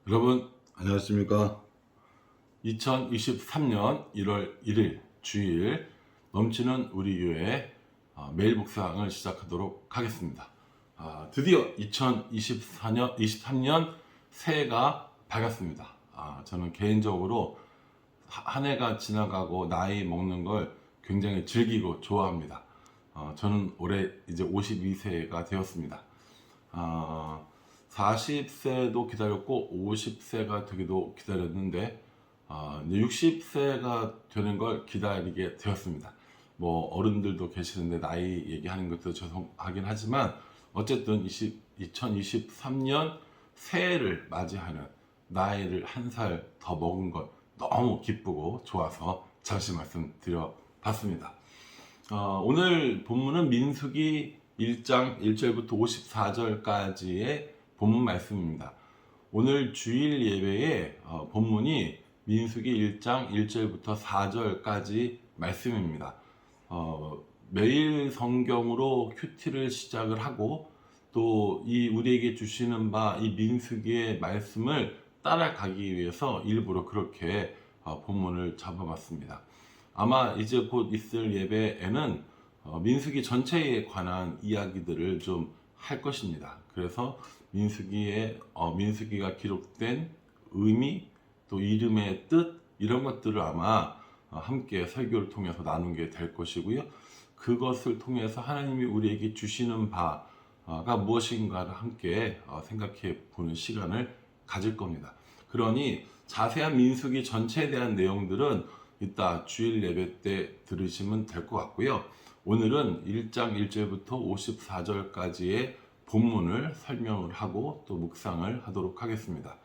여러분 안녕하십니까. 2023년 1월 1일 주일 넘치는 우리 교회 매일 묵상을 시작하도록 하겠습니다. 드디어 2023년 새해가 밝았습니다. 저는 개인적으로 한 해가 지나가고 나이 먹는 걸 굉장히 즐기고 좋아합니다. 저는 올해 이제 52세가 되었습니다. 40세도 기다렸고 50세가 되기도 기다렸는데 이제 60세가 되는 걸 기다리게 되었습니다. 뭐 어른들도 계시는데 나이 얘기하는 것도 죄송하긴 하지만 어쨌든 2023년 새해를 맞이하는 나이를 한 살 더 먹은 것 너무 기쁘고 좋아서 잠시 말씀드려봤습니다. 오늘 본문은 민수기 1장 1절부터 54절까지의 본문 말씀입니다. 오늘 주일 예배의 본문이 민수기 1장 1절부터 4절까지 말씀입니다. 매일 성경으로 큐티를 시작을 하고 또 이 우리에게 주시는 바 이 민수기의 말씀을 따라가기 위해서 일부러 그렇게 본문을 잡아봤습니다. 아마 이제 곧 있을 예배에는 민수기 전체에 관한 이야기들을 좀 할 것입니다. 그래서 민수기가 기록된 의미, 또 이름의 뜻 이런 것들을 아마 함께 설교를 통해서 나누게 될 것이고요. 그것을 통해서 하나님이 우리에게 주시는 바가 무엇인가를 함께 생각해 보는 시간을 가질 겁니다. 그러니 자세한 민수기 전체에 대한 내용들은 이따 주일 예배 때 들으시면 될 것 같고요. 오늘은 1장 1절부터 54절까지의 본문을 설명을 하고 또 묵상을 하도록 하겠습니다.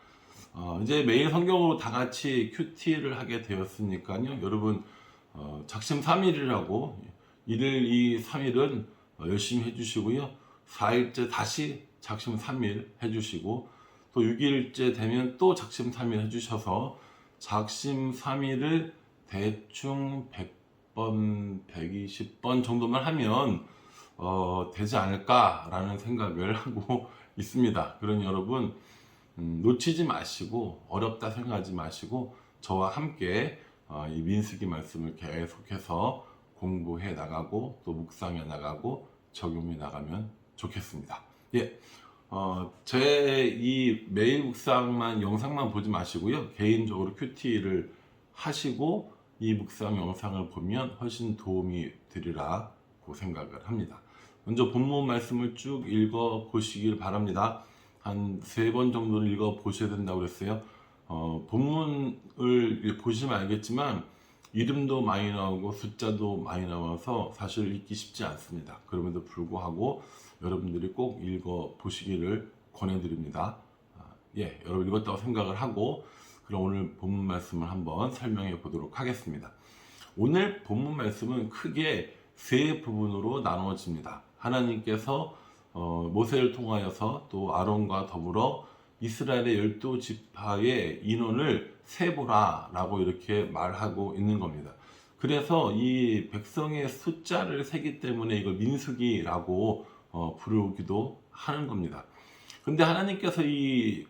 이제 매일 성경으로 다 같이 큐티를 하게 되었으니까요. 여러분 작심 3일이라고 1일, 2, 3일은 열심히 해주시고요. 4일째 다시 작심 3일 해주시고 또 6일째 되면 또 작심 3일 해주셔서 작심 3일을 대충 100번, 120번 정도만 하면 되지 않을까라는 생각을 하고 있습니다. 그러니 여러분 놓치지 마시고 어렵다 생각하지 마시고 저와 함께 이 민수기 말씀을 계속해서 공부해 나가고 또 묵상해 나가고 적용해 나가면 좋겠습니다. 예, 제 이 매일 묵상만 영상만 보지 마시고요. 개인적으로 큐티를 하시고 이 묵상 영상을 보면 훨씬 도움이 되리라고 생각을 합니다. 먼저 본문 말씀을 쭉 읽어 보시길 바랍니다. 한 3번 정도는 읽어 보셔야 된다고 그랬어요. 본문을 보시면 알겠지만 이름도 많이 나오고 숫자도 많이 나와서 사실 읽기 쉽지 않습니다. 그럼에도 불구하고 여러분들이 꼭 읽어 보시기를 권해드립니다. 여러분 읽었다고 생각을 하고 그럼 오늘 본문 말씀을 한번 설명해 보도록 하겠습니다. 오늘 본문 말씀은 크게 세 부분으로 나누어집니다. 하나님께서 모세를 통하여서 또 아론과 더불어 이스라엘의 12지파의 인원을 세보라 라고 이렇게 말하고 있는 겁니다. 그래서 이 백성의 숫자를 세기 때문에 이걸 민수기라고 부르기도 하는 겁니다. 근데 하나님께서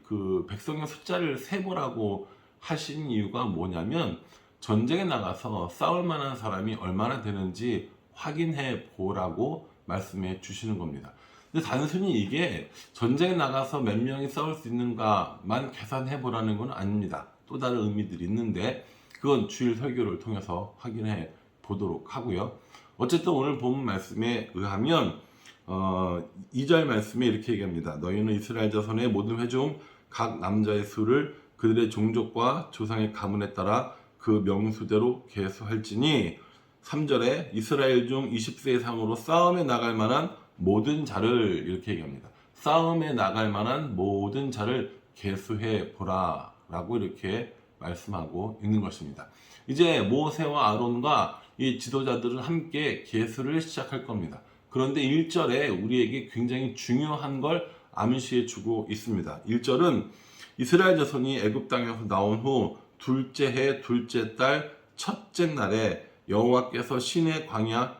그 백성의 숫자를 세보라고 하신 이유가 뭐냐면 전쟁에 나가서 싸울 만한 사람이 얼마나 되는지 확인해 보라고 말씀해 주시는 겁니다. 근데 단순히 이게 전쟁에 나가서 몇 명이 싸울 수 있는가만 계산해 보라는 건 아닙니다. 또 다른 의미들이 있는데 그건 주일 설교를 통해서 확인해 보도록 하고요. 어쨌든 오늘 본문 말씀에 의하면 2절 말씀에 이렇게 얘기합니다. 너희는 이스라엘 자손의 모든 회중 각 남자의 수를 그들의 종족과 조상의 가문에 따라 그 명수대로 계수할지니 3절에 이스라엘 중 20세 이상으로 싸움에 나갈 만한 모든 자를 이렇게 얘기합니다. 싸움에 나갈 만한 모든 자를 계수해 보라 라고 이렇게 말씀하고 있는 것입니다. 이제 모세와 아론과 이 지도자들은 함께 계수를 시작할 겁니다. 그런데 1절에 우리에게 굉장히 중요한 걸 암시해 주고 있습니다. 1절은 이스라엘 자손이 애굽 땅에서 나온 후 둘째 해 둘째 달 첫째 날에 여호와께서 시내 광야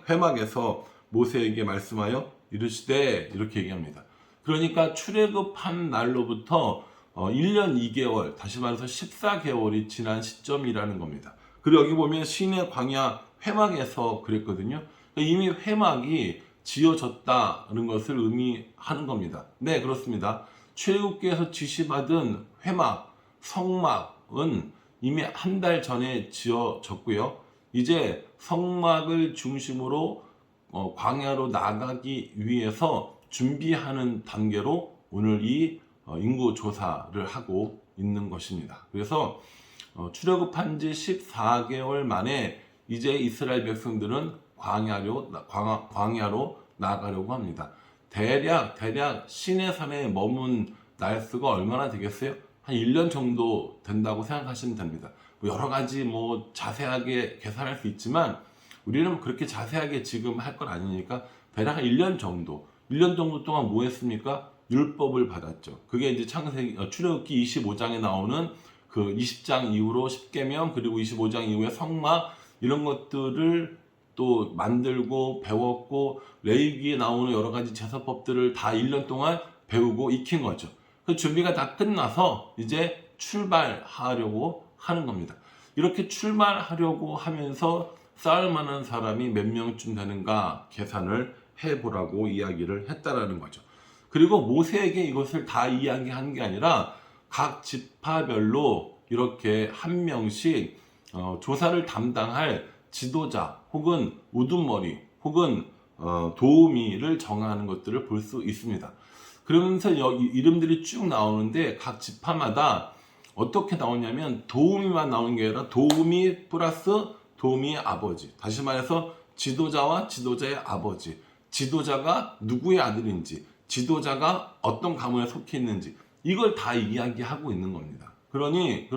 회막에서 모세에게 말씀하여 이르시되 이렇게 얘기합니다. 그러니까 출애굽한 날로부터 1년 2개월, 다시 말해서 14개월이 지난 시점이라는 겁니다. 그리고 여기 보면 신의 광야 회막에서 그랬거든요. 이미 회막이 지어졌다는 것을 의미하는 겁니다. 네, 그렇습니다. 출애굽기에서 지시받은 회막, 성막은 이미 한 달 전에 지어졌고요. 이제 성막을 중심으로 광야로 나가기 위해서 준비하는 단계로 오늘 이 인구 조사를 하고 있는 것입니다. 그래서 출애굽한 지 14개월 만에 이제 이스라엘 백성들은 광야로 나가려고 합니다. 대략 시내산에 머문 날수가 얼마나 되겠어요? 한 1년 정도 된다고 생각하시면 됩니다. 여러 가지 자세하게 계산할 수 있지만 우리는 그렇게 자세하게 지금 할 건 아니니까 대략 한 1년 정도 동안 뭐 했습니까? 율법을 받았죠. 그게 이제 출애굽기 25장에 나오는 그 20장 이후로 10계명, 그리고 25장 이후에 성막 이런 것들을 또 만들고 배웠고, 레위기에 나오는 여러 가지 제사법들을 다 1년 동안 배우고 익힌 거죠. 그 준비가 다 끝나서 이제 출발하려고 하는 겁니다. 이렇게 출발하려고 하면서 쌓을 만한 사람이 몇 명쯤 되는가 계산을 해보라고 이야기를 했다라는 거죠. 그리고 모세에게 이것을 다 이야기한 게 아니라 각 지파별로 이렇게 한 명씩 조사를 담당할 지도자 혹은 우두머리 혹은 도우미를 정하는 것들을 볼 수 있습니다. 그러면서 이름들이 쭉 나오는데 각 지파마다 어떻게 나오냐면 도우미만 나오는 게 아니라 도우미 플러스 도우미의 아버지, 다시 말해서 지도자와 지도자의 아버지, 지도자가 누구의 아들인지, 지도자가 어떤 가문에 속해 있는지, 이걸 다 이야기하고 있는 겁니다. 그러니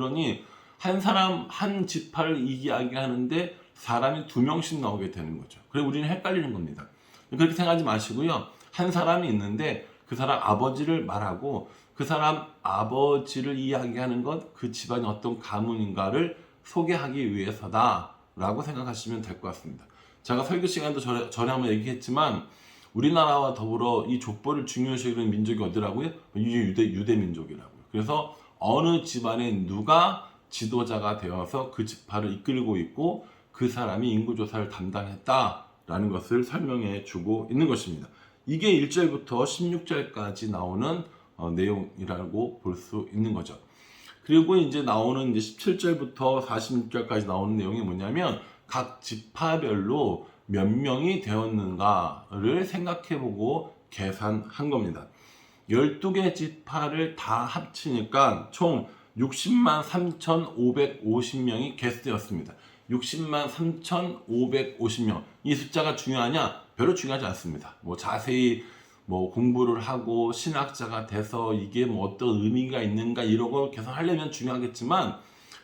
한 사람 한 지파를 이야기하는데 사람이 2명씩 나오게 되는 거죠. 그래서 우리는 헷갈리는 겁니다. 그렇게 생각하지 마시고요. 한 사람이 있는데 그 사람 아버지를 말하고 그 사람 아버지를 이야기하는 것, 그 집안이 어떤 가문인가를 소개하기 위해서다 라고 생각하시면 될 것 같습니다. 제가 설교 시간도 전에 한번 얘기했지만 우리나라와 더불어 이 족보를 중요시 여기는 민족이 어디라고요? 유대 민족이라고요. 그래서 어느 집안에 누가 지도자가 되어서 그 지파를 이끌고 있고 그 사람이 인구조사를 담당했다라는 것을 설명해 주고 있는 것입니다. 이게 1절부터 16절까지 나오는 내용이라고 볼 수 있는 거죠. 그리고 이제 나오는 17절부터 46절까지 나오는 내용이 뭐냐면 각 지파별로 몇 명이 되었는가를 생각해보고 계산한 겁니다. 12개 지파를 다 합치니까 총 60만 3,550명이 개수되었습니다. 60만 3,550명. 이 숫자가 중요하냐? 별로 중요하지 않습니다. 자세히 공부를 하고 신학자가 돼서 이게 어떤 의미가 있는가 이런 걸 계산하려면 중요하겠지만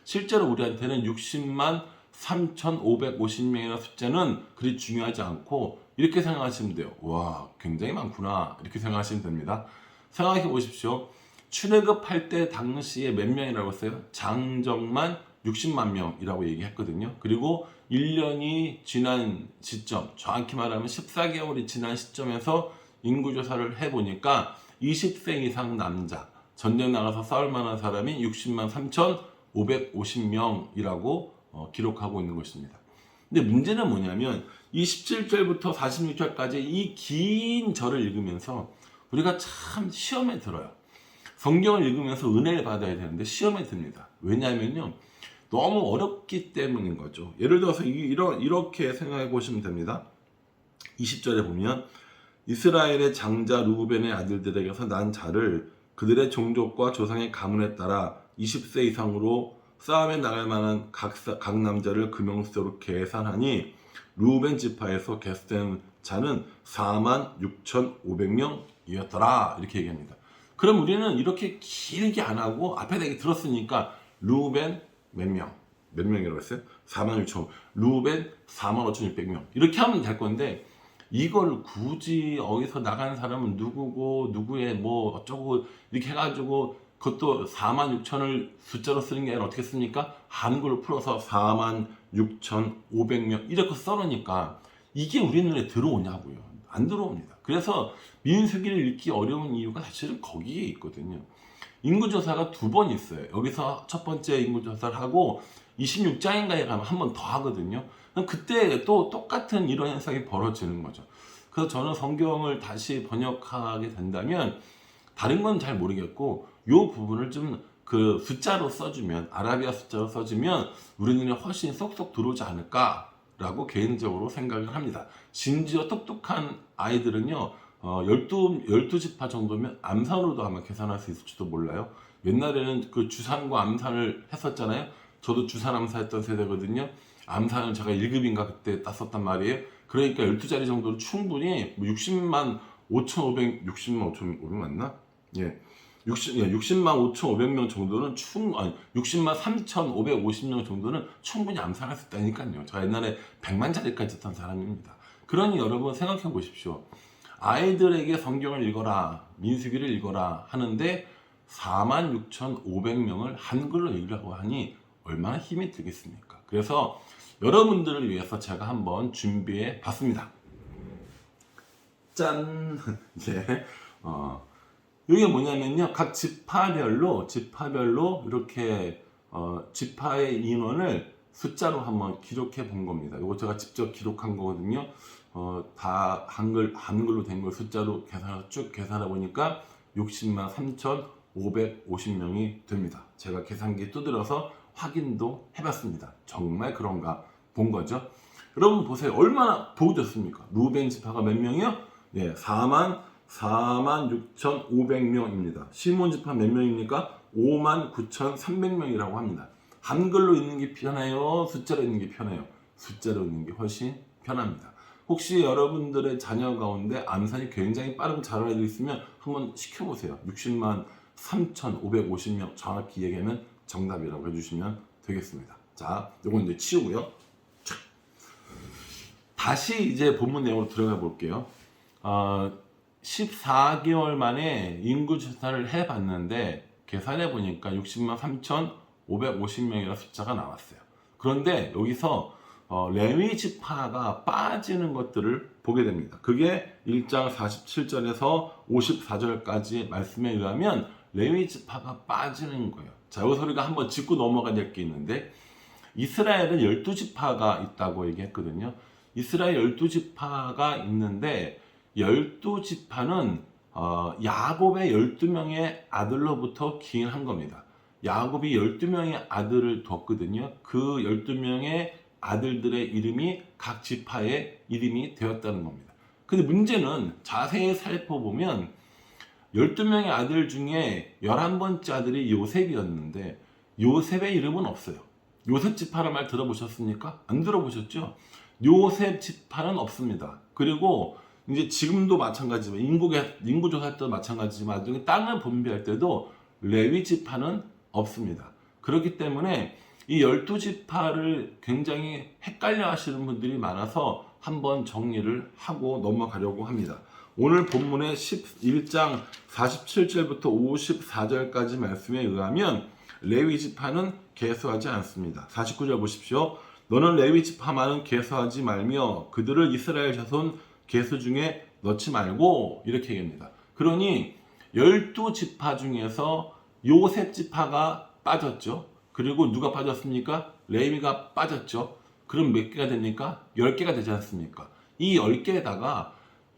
실제로 우리한테는 60만 3,550명이라는 숫자는 그리 중요하지 않고 이렇게 생각하시면 돼요. 와, 굉장히 많구나. 이렇게 생각하시면 됩니다. 생각해 보십시오. 출애굽할 때 당시에 몇 명이라고 했어요? 장정만 60만 명이라고 얘기했거든요. 그리고 1년이 지난 시점, 정확히 말하면 14개월이 지난 시점에서 인구조사를 해보니까 20세 이상 남자, 전쟁 나가서 싸울 만한 사람이 60만 3,550명이라고 기록하고 있는 것입니다. 근데 문제는 뭐냐면 이 17절부터 46절까지 이 긴 절을 읽으면서 우리가 참 시험에 들어요. 성경을 읽으면서 은혜를 받아야 되는데 시험에 듭니다. 왜냐하면요, 너무 어렵기 때문인 거죠. 예를 들어서 이렇게 생각해 보시면 됩니다. 20절에 보면 이스라엘의 장자 루벤의 아들들에게서 난 자를 그들의 종족과 조상의 가문에 따라 20세 이상으로 싸움에 나갈 만한 각 남자를 금영수로 계산하니 루벤 지파에서 개수된 자는 46,500명이었더라 이렇게 얘기합니다. 그럼 우리는 이렇게 길게 안 하고 앞에 얘기 들었으니까 루벤 몇 명이라고 했어요? 46,000. 루벤 45,600명. 이렇게 하면 될 건데 이걸 굳이 어디서 나가는 사람은 누구고 누구의 어쩌고 이렇게 해가지고 그것도 46,000을 숫자로 쓰는 게 아니라 어떻게 씁니까? 한글로 풀어서 46,500명 이렇게 써놓으니까 이게 우리 눈에 들어오냐고요. 안 들어옵니다. 그래서 민수기를 읽기 어려운 이유가 사실은 거기에 있거든요. 인구조사가 2번 있어요. 여기서 첫 번째 인구조사를 하고 26장인가에 가면 한 번 더 하거든요. 그럼 그때 또 똑같은 이런 현상이 벌어지는 거죠. 그래서 저는 성경을 다시 번역하게 된다면 다른 건 잘 모르겠고 이 부분을 좀 그 숫자로 써주면, 아라비아 숫자로 써주면 우리 눈에 훨씬 쏙쏙 들어오지 않을까라고 개인적으로 생각을 합니다. 심지어 똑똑한 아이들은요 12지파 정도면 암산으로도 아마 계산할 수 있을지도 몰라요. 옛날에는 그 주산과 암산을 했었잖아요. 저도 주산 암산했던 세대거든요. 암산을 제가 1급인가 그때 땄었단 말이에요. 그러니까 12자리 정도로 충분히 60만 5,500 맞나? 예. 60만 5,500명 정도는 아니 60만 3,550명 정도는 충분히 암산할 수 있다니까요. 제가 옛날에 100만짜리까지 했던 사람입니다. 그러니 여러분 생각해 보십시오. 아이들에게 성경을 읽어라, 민수기를 읽어라 하는데 46,500명을 한글로 읽으라고 하니 얼마나 힘이 들겠습니까? 그래서 여러분들을 위해서 제가 한번 준비해 봤습니다. 짠! 예. 이게 뭐냐면요. 각 지파별로 이렇게 지파의 인원을 숫자로 한번 기록해 본 겁니다. 이거 제가 직접 기록한 거거든요. 다 한글로 된 걸 숫자로 쭉 계산해 보니까 60만 3,550명이 됩니다. 제가 계산기 두드려서 확인도 해봤습니다. 정말 그런가 본 거죠. 여러분 보세요. 얼마나 보기 좋습니까? 루벤 지파가 몇 명이요? 네, 46,500명입니다. 시몬 지파 몇 명입니까? 59,300명이라고 합니다. 한글로 읽는 게 편해요? 숫자로 읽는 게 편해요? 숫자로 읽는 게 훨씬 편합니다. 혹시 여러분들의 자녀 가운데 암산이 굉장히 빠르고 잘하는 애들 있으면 한번 시켜보세요. 60만 3,550명 정확히 얘기하면 정답이라고 해주시면 되겠습니다. 자, 요건 이제 치우고요. 자, 다시 이제 본문 내용으로 들어가 볼게요. 14개월 만에 인구 조사를 해봤는데 계산해 보니까 60만 3,550명이라는 숫자가 나왔어요. 그런데 여기서 레위 지파가 빠지는 것들을 보게 됩니다. 그게 1장 47절에서 54절까지 말씀에 의하면 레위 지파가 빠지는 거예요. 자, 여기서 우리가 한번 짚고 넘어가야 될 게 있는데 이스라엘은 12지파가 있다고 얘기했거든요. 이스라엘 12지파가 있는데 12지파는 야곱의 12명의 아들로부터 기인한 겁니다. 야곱이 12명의 아들을 뒀거든요. 그 12명의 아들들의 이름이 각 지파의 이름이 되었다는 겁니다. 근데 문제는 자세히 살펴보면 12명의 아들 중에 11번째 아들이 요셉이었는데 요셉의 이름은 없어요. 요셉 지파란 말 들어보셨습니까? 안 들어보셨죠? 요셉 지파는 없습니다. 그리고 이제 지금도 마찬가지지만 인구조사 때도 마찬가지지만 나중에 땅을 분배할 때도 레위 지파는 없습니다. 그렇기 때문에 이 12지파를 굉장히 헷갈려 하시는 분들이 많아서 한번 정리를 하고 넘어가려고 합니다. 오늘 본문의 11장 47절부터 54절까지 말씀에 의하면 레위 지파는 계수하지 않습니다. 49절 보십시오. 너는 레위 지파만은 계수하지 말며 그들을 이스라엘 자손 계수 중에 넣지 말고 이렇게 얘기합니다. 그러니 12지파 중에서 요셉 지파가 빠졌죠. 그리고 누가 빠졌습니까? 레위가 빠졌죠. 그럼 몇 개가 됩니까? 10개가 되지 않습니까? 이 10개에다가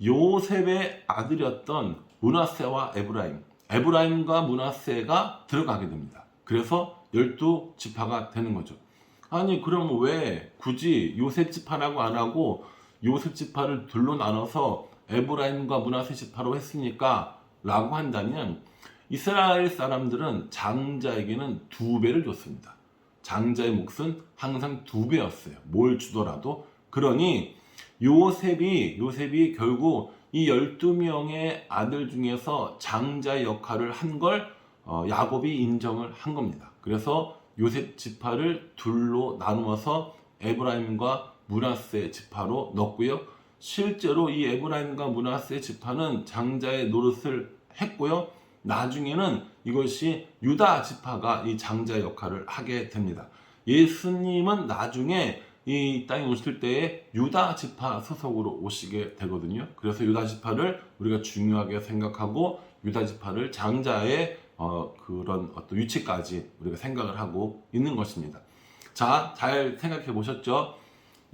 요셉의 아들이었던 므낫세와 에브라임과 므낫세가 들어가게 됩니다. 그래서 12지파가 되는 거죠. 아니 그럼 왜 굳이 요셉 지파라고 안 하고 요셉 지파를 둘로 나눠서 에브라임과 므낫세 지파로 했습니까? 라고 한다면 이스라엘 사람들은 장자에게는 2배를 줬습니다. 장자의 몫은 항상 2배였어요. 뭘 주더라도. 그러니 요셉이 결국 이 12명의 아들 중에서 장자의 역할을 한 걸 야곱이 인정을 한 겁니다. 그래서 요셉 지파를 둘로 나누어서 에브라임과 므낫세 지파로 넣었고요. 실제로 이 에브라임과 므낫세 지파는 장자의 노릇을 했고요. 나중에는 이것이 유다 지파가 이 장자 역할을 하게 됩니다. 예수님은 나중에 이 땅에 오실 때에 유다 지파 소속으로 오시게 되거든요. 그래서 유다 지파를 우리가 중요하게 생각하고 유다 지파를 장자의 그런 어떤 위치까지 우리가 생각을 하고 있는 것입니다. 자, 잘 생각해 보셨죠?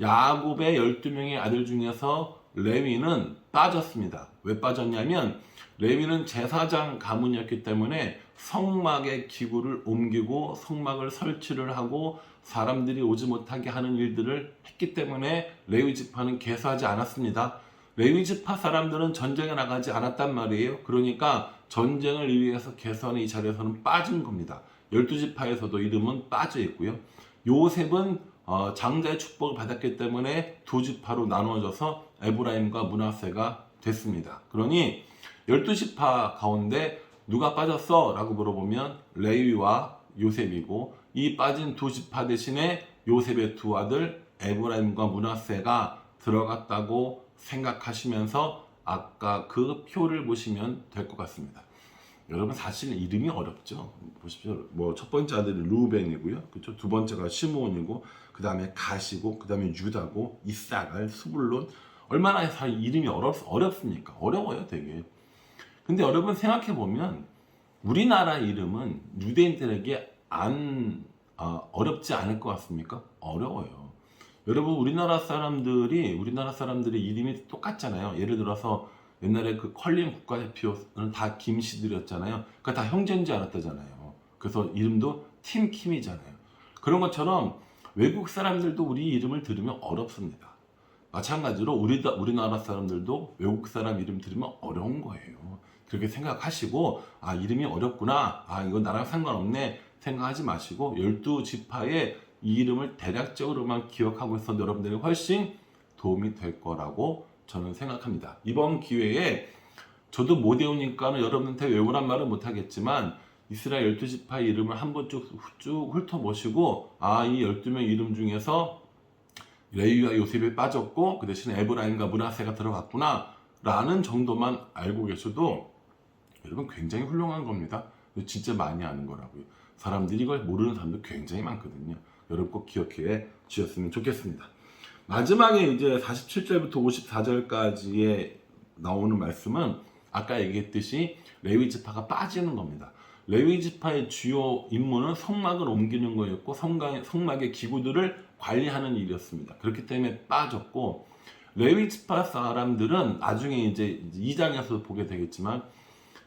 야곱의 12명의 아들 중에서 레위는 빠졌습니다. 왜 빠졌냐면 레위는 제사장 가문이었기 때문에 성막의 기구를 옮기고 성막을 설치를 하고 사람들이 오지 못하게 하는 일들을 했기 때문에 레위 지파는 계수하지 않았습니다. 레위 지파 사람들은 전쟁에 나가지 않았단 말이에요. 그러니까 전쟁을 위해서 계수하는 이 자리에서는 빠진 겁니다. 12지파에서도 이름은 빠져 있고요. 요셉은 장자의 축복을 받았기 때문에 두 지파로 나누어져서 에브라임과 므낫세가 됐습니다. 그러니 12지파 가운데 누가 빠졌어? 라고 물어보면 레위와 요셉이고, 이 빠진 두 지파 대신에 요셉의 두 아들 에브라임과 므낫세가 들어갔다고 생각하시면서 아까 그 표를 보시면 될 것 같습니다. 여러분, 사실 이름이 어렵죠. 보십시오. 뭐 첫 번째 아들이 루벤이고요. 그렇죠? 두 번째가 시므온이고, 그 다음에 갓이고, 그 다음에 유다고, 이사갈, 스불론. 얼마나 이름이 어렵습니까? 어려워요, 되게. 근데 여러분 생각해 보면 우리나라 이름은 유대인들에게 어렵지 않을 것 같습니까? 어려워요. 여러분, 우리나라 사람들이 이름이 똑같잖아요. 예를 들어서 옛날에 그 컬링 국가대표는 다 김씨들이었잖아요. 그러니까 다 형제인 줄 알았다잖아요. 그래서 이름도 팀킴이잖아요. 그런 것처럼 외국 사람들도 우리 이름을 들으면 어렵습니다. 마찬가지로 우리나라 사람들도 외국 사람 이름 들으면 어려운 거예요. 그렇게 생각하시고, 아, 이름이 어렵구나, 아, 이건 나랑 상관없네 생각하지 마시고 12지파의 이 이름을 대략적으로만 기억하고 있어도 여러분들이 훨씬 도움이 될 거라고 저는 생각합니다. 이번 기회에 저도 못 외우니까 여러분한테 외우란 말은 못하겠지만 이스라엘 12지파의 이름을 한번 쭉 훑어보시고, 아, 이 12명 이름 중에서 레위와 요셉이 빠졌고 그 대신에 에브라임과 므낫세가 들어갔구나 라는 정도만 알고 계셔도 여러분 굉장히 훌륭한 겁니다. 진짜 많이 아는 거라고요. 사람들이 이걸 모르는 사람도 굉장히 많거든요. 여러분 꼭 기억해 주셨으면 좋겠습니다. 마지막에 이제 47절부터 54절까지에 나오는 말씀은 아까 얘기했듯이 레위 지파가 빠지는 겁니다. 레위 지파의 주요 임무는 성막을 옮기는 거였고 성막의 기구들을 관리하는 일이었습니다. 그렇기 때문에 빠졌고, 레위 지파 사람들은 나중에 이제 2장에서 보게 되겠지만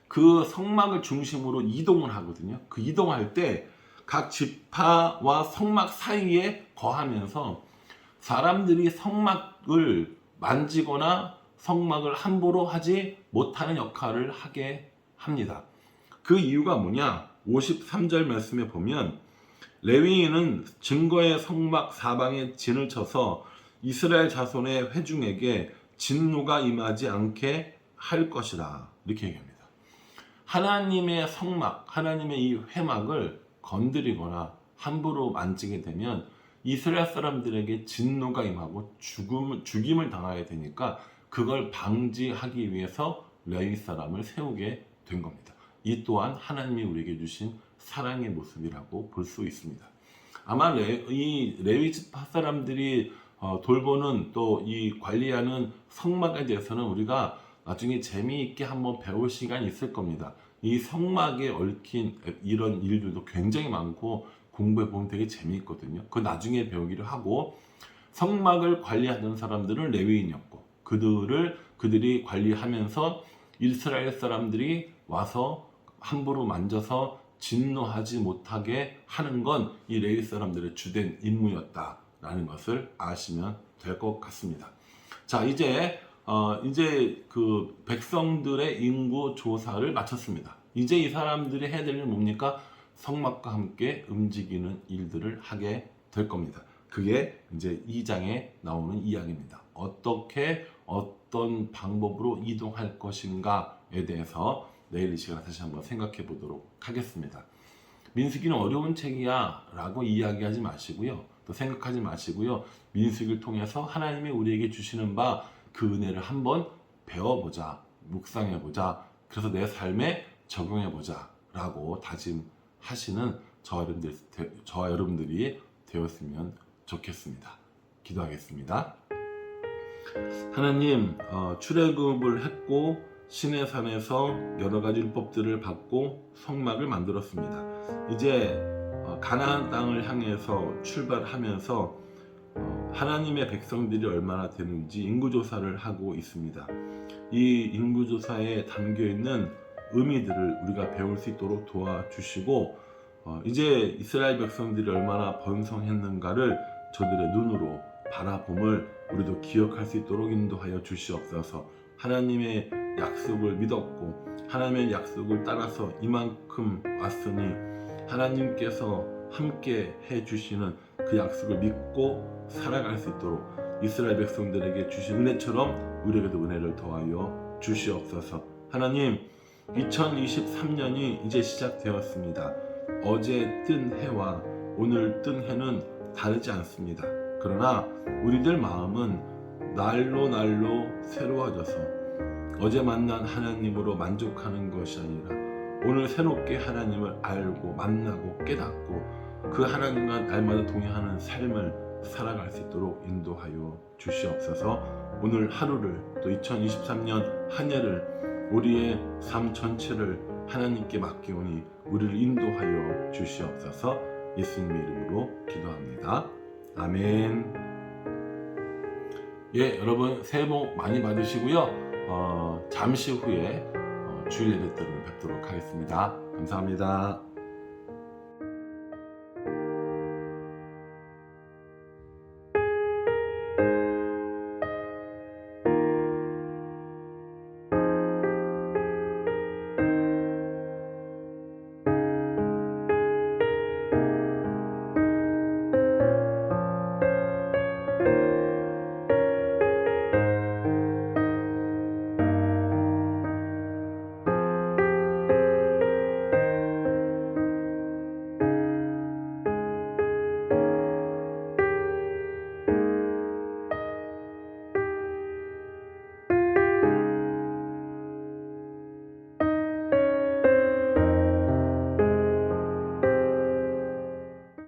그 성막을 중심으로 이동을 하거든요. 그 이동할 때 각 지파와 성막 사이에 거하면서 사람들이 성막을 만지거나 성막을 함부로 하지 못하는 역할을 하게 합니다. 그 이유가 뭐냐? 53절 말씀에 보면 레위인은 증거의 성막 사방에 진을 쳐서 이스라엘 자손의 회중에게 진노가 임하지 않게 할 것이라, 이렇게 얘기합니다. 하나님의 성막, 하나님의 이 회막을 건드리거나 함부로 만지게 되면 이스라엘 사람들에게 진노가 임하고 죽임을 당하게 되니까 그걸 방지하기 위해서 레위 사람을 세우게 된 겁니다. 이 또한 하나님이 우리에게 주신 사랑의 모습이라고 볼 수 있습니다. 아마 이 레위 지파 사람들이 돌보는 또 이 관리하는 성막에 대해서는 우리가 나중에 재미있게 한번 배울 시간이 있을 겁니다. 이 성막에 얽힌 이런 일들도 굉장히 많고 공부해 보면 되게 재미있거든요. 그거 나중에 배우기로 하고, 성막을 관리하던 사람들은 레위인이었고 그들이 관리하면서 이스라엘 사람들이 와서 함부로 만져서 진노하지 못하게 하는 건 이 레위 사람들의 주된 임무였다라는 것을 아시면 될 것 같습니다. 자, 이제 그 백성들의 인구 조사를 마쳤습니다. 이제 이 사람들이 해야 될 일은 뭡니까? 성막과 함께 움직이는 일들을 하게 될 겁니다. 그게 이제 2장에 나오는 이야기입니다. 어떤 방법으로 이동할 것인가에 대해서 내일 이 시간에 다시 한번 생각해 보도록 하겠습니다. 민수기는 어려운 책이야 라고 이야기하지 마시고요. 또 생각하지 마시고요. 민수기를 통해서 하나님이 우리에게 주시는 바 그 은혜를 한번 배워보자, 묵상해보자, 그래서 내 삶에 적용해보자 라고 다짐하시는 저와 여러분들이 되었으면 좋겠습니다. 기도하겠습니다. 하나님, 출애굽을 했고 시내산에서 여러 가지 율법들을 받고 성막을 만들었습니다. 이제 가나안 땅을 향해서 출발하면서 하나님의 백성들이 얼마나 되는지 인구조사를 하고 있습니다. 이 인구조사에 담겨있는 의미들을 우리가 배울 수 있도록 도와주시고 이제 이스라엘 백성들이 얼마나 번성했는가를 저들의 눈으로 바라봄을 우리도 기억할 수 있도록 인도하여 주시옵소서. 하나님의 약속을 믿었고 하나님의 약속을 따라서 이만큼 왔으니 하나님께서 함께 해주시는 그 약속을 믿고 살아갈 수 있도록 이스라엘 백성들에게 주신 은혜처럼 우리에게도 은혜를 더하여 주시옵소서. 하나님, 2023년이 이제 시작되었습니다. 어제 뜬 해와 오늘 뜬 해는 다르지 않습니다. 그러나 우리들 마음은 날로 날로 새로워져서 어제 만난 하나님으로 만족하는 것이 아니라 오늘 새롭게 하나님을 알고 만나고 깨닫고 그 하나님과 날마다 동행하는 삶을 살아갈 수 있도록 인도하여 주시옵소서. 오늘 하루를 또 2023년 한 해를 우리의 삶 전체를 하나님께 맡기오니 우리를 인도하여 주시옵소서. 예수님의 이름으로 기도합니다. 아멘. 예, 여러분 새해 복 많이 받으시고요. 잠시 후에 주일 예배 때를 뵙도록 하겠습니다. 감사합니다.